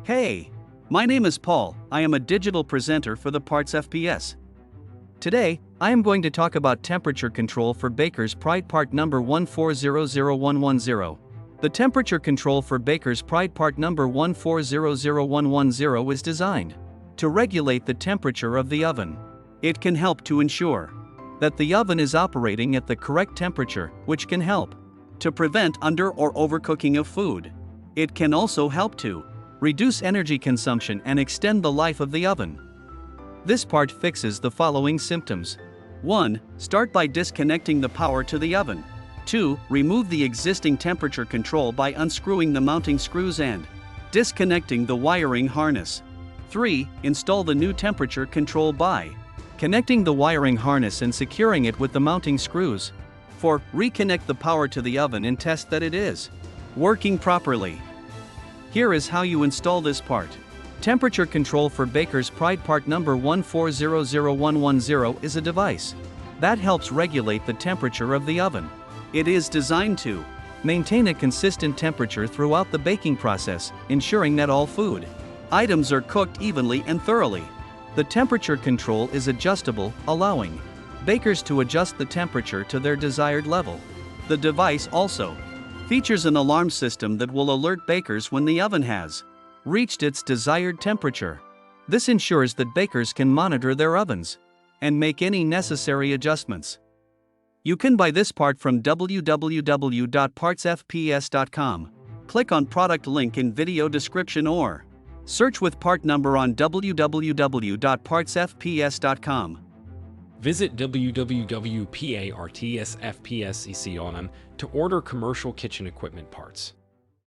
Hey, my name is Paul. I am a digital presenter for the PartsFPS. Today, I am going to talk about temperature control for Baker's Pride part number 1400110. The temperature control for Baker's Pride part number 1400110 is designed to regulate the temperature of the oven. It can help to ensure that the oven is operating at the correct temperature, which can help to prevent under or overcooking of food. It can also help to reduce energy consumption and extend the life of the oven. This part fixes the following symptoms. 1. Start by disconnecting the power to the oven. 2. Remove the existing temperature control by unscrewing the mounting screws and disconnecting the wiring harness. 3. Install the new temperature control by connecting the wiring harness and securing it with the mounting screws. 4. Reconnect the power to the oven and test that it is working properly. Here is how you install this part. Temperature control for Baker's Pride part number 1400110 is a device that helps regulate the temperature of the oven. It is designed to maintain a consistent temperature throughout the baking process, ensuring that all food items are cooked evenly and thoroughly. The temperature control is adjustable, allowing bakers to adjust the temperature to their desired level. The device also features an alarm system that will alert bakers when the oven has reached its desired temperature. This ensures that bakers can monitor their ovens and make any necessary adjustments. You can buy this part from www.partsfps.com. Click on product link in video description or search with part number on www.partsfps.com. Visit www.partsfps.com to order commercial kitchen equipment parts.